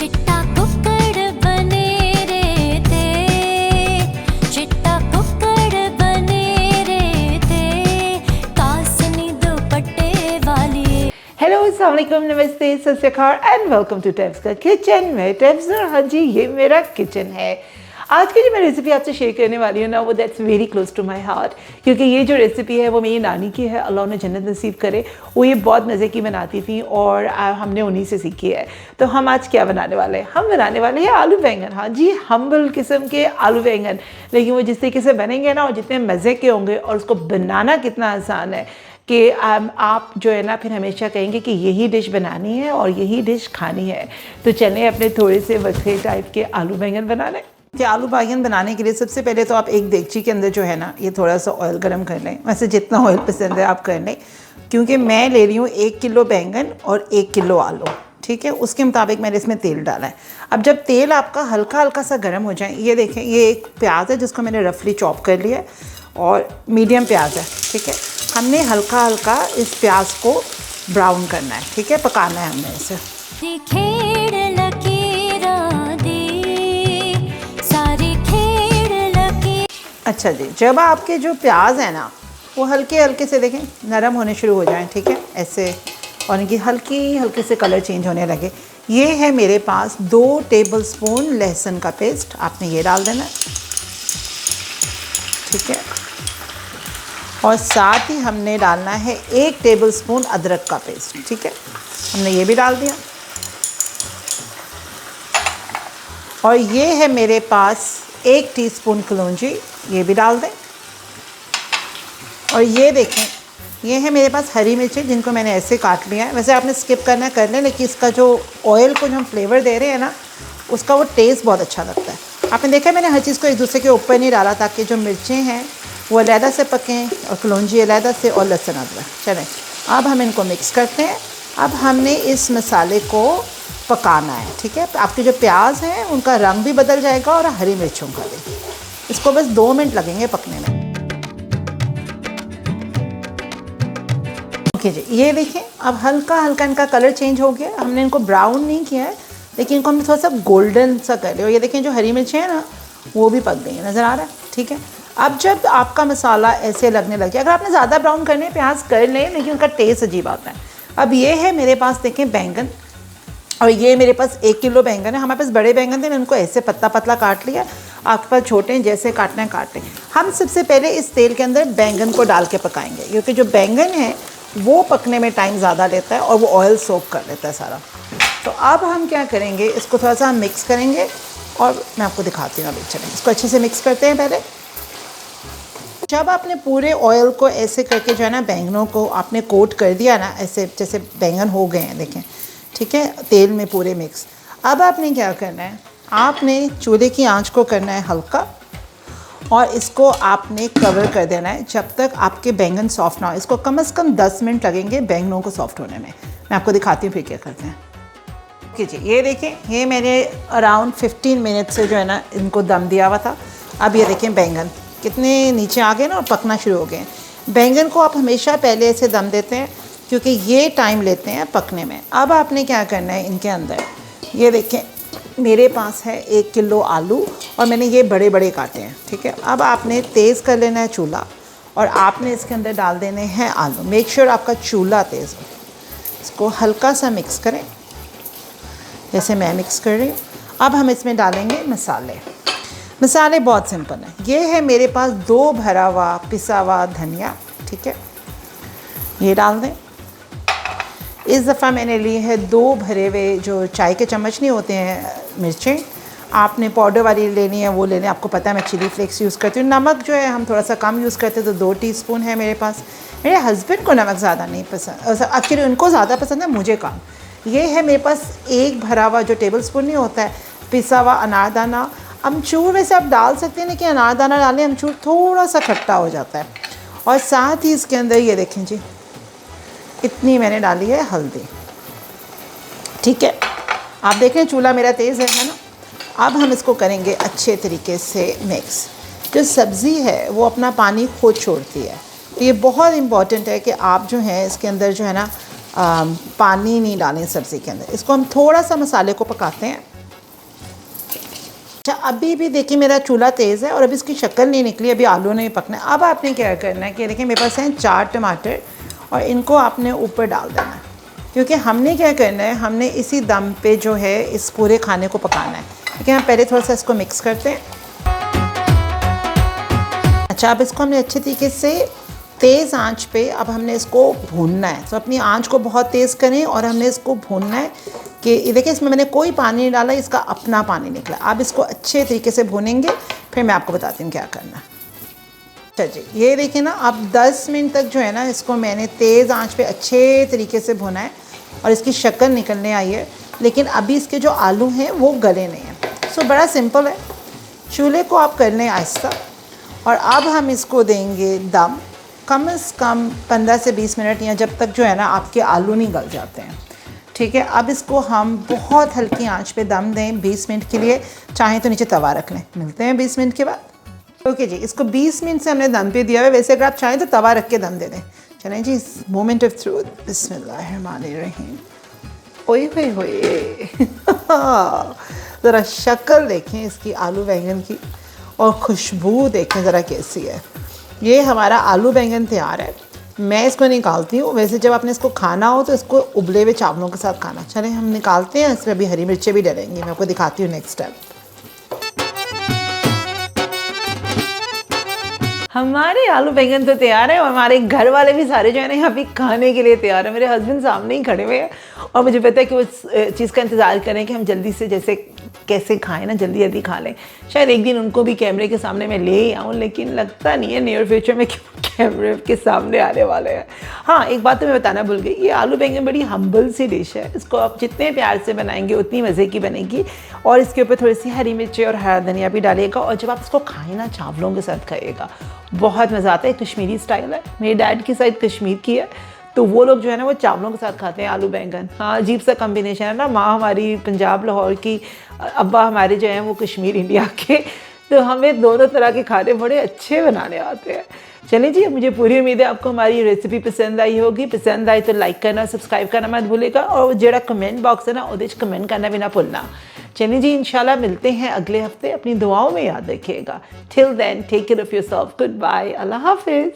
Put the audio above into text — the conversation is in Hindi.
चिट्टा कुक्कड़ बने रे थे, चिट्टा कुक्कड़ बने रे थे, कासनी दुपट्टे वाली। हेलो अस्सलाम वालेकुम, नमस्ते, सत श्री अकाल एंड वेलकम टू टेब्स का किचन में टेब्स। और हाँ जी, ये मेरा किचन है। आज की जो मैं रेसिपी आपसे शेयर करने वाली हूँ ना, वो that's very close to my heart, क्योंकि ये जो रेसिपी है वो मेरी नानी की है, अल्लाह ने जन्नत नसीब करे। वो ये बहुत मज़े की बनाती थी और हमने उन्हीं से सीखी है। तो हम आज क्या बनाने वाले हैं? हम बनाने वाले हैं आलू बैंगन। हाँ जी, हम्बल किस्म के आलू बैंगन, लेकिन वो जिस तरीके से बनेंगे ना और जितने मज़े के होंगे, और उसको बनाना कितना आसान है कि आप जो है ना फिर हमेशा कहेंगे कि यही डिश बनानी है और यही डिश खानी है। तो चलें अपने थोड़े से वक्रे टाइप के आलू बैंगन बना लें। कि आलू बैंगन बनाने के लिए सबसे पहले तो आप एक देगची के अंदर जो है ना, ये थोड़ा सा ऑयल गरम कर लें। वैसे जितना ऑयल पसंद है आप कर लें, क्योंकि मैं ले रही हूँ 1 किलो बैंगन और 1 किलो आलू, ठीक है। उसके मुताबिक मैंने इसमें तेल डाला है। अब जब तेल आपका हल्का हल्का सा गर्म हो जाए, ये देखें, ये एक प्याज है जिसको मैंने रफली चॉप कर लिया है और मीडियम प्याज है, ठीक है। हमने हल्का हल्का इस प्याज को ब्राउन करना है, ठीक है, पकाना है हमने इसे। अच्छा जी, जब आपके जो प्याज है ना वो हल्के हल्के से देखें नरम होने शुरू हो जाएं, ठीक है, ऐसे, और इनकी हल्की हल्के से कलर चेंज होने लगे। ये है मेरे पास 2 टेबलस्पून लहसुन का पेस्ट, आपने ये डाल देना, ठीक है। और साथ ही हमने डालना है 1 टेबलस्पून अदरक का पेस्ट, ठीक है, हमने ये भी डाल दिया। और ये है मेरे पास 1 टीस्पून कलौंजी, ये भी डाल दें। और ये देखें, ये है मेरे पास हरी मिर्ची, जिनको मैंने ऐसे काट लिया है। वैसे आपने स्किप करना कर लें, लेकिन इसका जो ऑयल को जो हम फ्लेवर दे रहे हैं ना, उसका वो टेस्ट बहुत अच्छा लगता है। आपने देखा मैंने हर चीज़ को एक दूसरे के ऊपर नहीं डाला, ताकि जो मिर्चें हैं वो अलहदा से पकें और कलौंजी अलहदा से, और लहसुन अदरक। चलें, अब हम इनको मिक्स करते हैं। अब हमने इस मसाले को पकाना है, ठीक है। आपके जो प्याज हैं उनका रंग भी बदल जाएगा और हरी मिर्चों का भी। इसको बस 2 मिनट लगेंगे पकने में। ओके जी, ये देखें, अब हल्का हल्का इनका कलर चेंज हो गया। हमने इनको ब्राउन नहीं किया है, लेकिन इनको हमने थोड़ा सा गोल्डन सा कर लिया। और ये देखें, जो हरी मिर्चें हैं ना वो भी पक गई हैं, नज़र आ रहा है, ठीक है। अब जब आपका मसाला ऐसे लगने लग जाए, अगर आपने ज़्यादा ब्राउन करने प्याज कर लें, लेकिन उनका टेस्ट अजीब आता है। अब ये है मेरे पास देखें बैंगन, और ये मेरे पास 1 किलो बैंगन है। हमारे पास बड़े बैंगन थे, मैंने उनको ऐसे पतला पतला काट लिया। आपके पास छोटे हैं, जैसे काटना है काट लें। हम सबसे पहले इस तेल के अंदर बैंगन को डाल के पकाएंगे, क्योंकि जो बैंगन है वो पकने में टाइम ज़्यादा लेता है और वो ऑयल सोक कर लेता है सारा। तो अब हम क्या करेंगे, इसको थोड़ा सा मिक्स करेंगे और मैं आपको दिखाती हूँ। अभी चलें, इसको अच्छे से मिक्स करते हैं। पहले जब आपने पूरे ऑयल को ऐसे करके जो है ना बैंगनों को आपने कोट कर दिया ना, ऐसे जैसे बैंगन हो गए हैं, देखें, ठीक है, तेल में पूरे मिक्स। अब आपने क्या करना है, आपने चूल्हे की आंच को करना है हल्का, और इसको आपने कवर कर देना है जब तक आपके बैंगन सॉफ्ट ना हो। इसको कम से कम 10 मिनट लगेंगे बैंगनों को सॉफ्ट होने में। मैं आपको दिखाती हूँ फिर क्या करते हैं। ओके जी, ये देखें, ये मैंने अराउंड 15 मिनट से जो है ना इनको दम दिया हुआ था। अब ये देखें बैंगन कितने नीचे आ गए ना और पकना शुरू हो गए। बैंगन को आप हमेशा पहले ऐसे दम देते हैं, क्योंकि ये टाइम लेते हैं पकने में। अब आपने क्या करना है, इनके अंदर ये देखें, मेरे पास है 1 किलो आलू और मैंने ये बड़े बड़े काटे हैं, ठीक है। अब आपने तेज़ कर लेना है चूल्हा, और आपने इसके अंदर डाल देने हैं आलू। मेक श्योर आपका चूल्हा तेज़ हो। इसको हल्का सा मिक्स करें, जैसे मैं मिक्स कर रही हूँ। अब हम इसमें डालेंगे मसाले। मसाले बहुत सिंपल हैं। ये है मेरे पास 2 भरा हुआ पिसा हुआ धनिया, ठीक है, ये डाल दें। इस दफ़ा मैंने लिए है 2 भरे हुए जो चाय के चम्मच नहीं होते हैं मिर्चें, आपने पाउडर वाली लेनी है वो लेनी है। आपको पता है मैं चिली फ्लेक्स यूज़ करती हूँ। नमक जो है हम थोड़ा सा कम यूज़ करते हैं, तो 2 टीस्पून है मेरे पास। मेरे हस्बैंड को नमक ज़्यादा नहीं पसंद, एक्चुअली उनको ज़्यादा पसंद है, मुझे कम। ये है मेरे पास 1 भरा हुआ जो टेबल स्पून नहीं होता है पिसा हुआ अनारदाना। अमचूर वैसे आप डाल सकते हैं, लेकिन अनारदाना डालें, अमचूर थोड़ा सा खट्टा हो जाता है। और साथ ही इसके अंदर ये देखें जी, इतनी मैंने डाली है हल्दी, ठीक है। आप देखें चूल्हा मेरा तेज़ है ना। अब हम इसको करेंगे अच्छे तरीके से मिक्स। जो सब्ज़ी है वो अपना पानी खुद छोड़ती है, तो ये बहुत इम्पॉर्टेंट है कि आप जो है इसके अंदर जो है ना पानी नहीं डालें सब्ज़ी के अंदर। इसको हम थोड़ा सा मसाले को पकाते हैं अच्छा, अभी भी देखिए मेरा चूल्हा तेज़ है और अभी इसकी शक्ल नहीं निकली, अभी आलू नहीं पकना है। अब आपने क्या करना है कि देखिए मेरे पास हैं 4 टमाटर और इनको आपने ऊपर डाल देना है, क्योंकि हमने क्या करना है, हमने इसी दम पे जो है इस पूरे खाने को पकाना है। देखिए हम पहले थोड़ा सा इसको मिक्स करते हैं। अच्छा, अब इसको हमने अच्छे तरीके से तेज़ आंच पे अब हमने इसको भूनना है। तो अपनी आंच को बहुत तेज़ करें और हमने इसको भूनना है कि देखिए इसमें मैंने कोई पानी नहीं डाला, इसका अपना पानी निकला। अब इसको अच्छे तरीके से भूनेंगे, फिर मैं आपको बताती हूँ क्या करना है। अच्छा जी, ये देखिए ना, अब 10 मिनट तक जो है ना इसको मैंने तेज़ आंच पे अच्छे तरीके से भुना है और इसकी शक्ल निकलने आई है, लेकिन अभी इसके जो आलू हैं वो गले नहीं हैं। सो बड़ा सिंपल है, चूल्हे को आप कर लें आहिस्ता और अब हम इसको देंगे दम कम से कम 15 से 20 मिनट, या जब तक जो है ना आपके आलू नहीं गल जाते हैं। ठीक है, अब इसको हम बहुत हल्की आंच पे दम दें 20 मिनट के लिए, चाहें तो नीचे तवा रख लें। मिलते हैं 20 मिनट के बाद। ओके जी, इसको 20 मिनट से हमने दम पे दिया है। वैसे अगर आप चाहें तो तवा रख के दम दे दें। चलें जी, मोमेंट ऑफ ट्रूथ, बिस्मिल्लाहिर्रहमानिर्रहीम। ओए होए होए ज़रा शक्ल देखें इसकी आलू बैंगन की और खुशबू देखें ज़रा कैसी है। ये हमारा आलू बैंगन तैयार है। मैं इसको निकालती हूँ। वैसे जब आपने इसको खाना हो तो इसको उबले हुए चावलों के साथ खाना। चलें हम निकालते हैं, इसमें अभी हरी मिर्चें भी डलेंगी, मैं आपको दिखाती हूँ नेक्स्ट टाइम। हमारे आलू बैंगन तो तैयार है और हमारे घर वाले भी सारे जो है ना यहाँ पे खाने के लिए तैयार है। मेरे हस्बैंड सामने ही खड़े हुए हैं और मुझे पता है कि वो चीज़ का इंतज़ार करें कि हम जल्दी से जैसे कैसे खाएं ना, जल्दी जल्दी खा लें। शायद एक दिन उनको भी कैमरे के सामने मैं ले ही आऊँ, लेकिन लगता नहीं है नियर फ्यूचर में कैमरे के सामने आने वाले हैं। हाँ, एक बात तो मैं बताना भूल गई, ये आलू बैंगन बड़ी हम्बल सी डिश है। इसको आप जितने प्यार से बनाएंगे उतनी मज़े की बनेगी और इसके ऊपर थोड़ी सी हरी मिर्ची और हरा धनिया भी डालिएगा और जब आप इसको खाएँ ना चावलों के साथ खाइएगा, बहुत मज़ा आता है। कश्मीरी स्टाइल है, मेरे डैड की साइड कश्मीर की है, तो वो लोग जो है ना वो चावलों के साथ खाते हैं आलू बैंगन। हाँ, अजीब सा कॉम्बिनेशन है ना, माँ हमारी पंजाब लाहौर की, अब्बा हमारे जो हैं वो कश्मीर इंडिया के, तो हमें दोनों तरह के खाने बड़े अच्छे बनाने आते हैं। चलिए जी, मुझे पूरी उम्मीद है आपको हमारी रेसिपी पसंद आई होगी। पसंद आई तो लाइक करना, सब्सक्राइब करना मत भूलेगा और जेड़ा कमेंट बॉक्स है ना वो कमेंट करना भी ना भूलना। चलिए जी, इंशाल्लाह मिलते हैं अगले हफ्ते। अपनी दुआओं में याद रखिएगा। Till then take care of yourself, good bye, अल्लाह हाफिज़।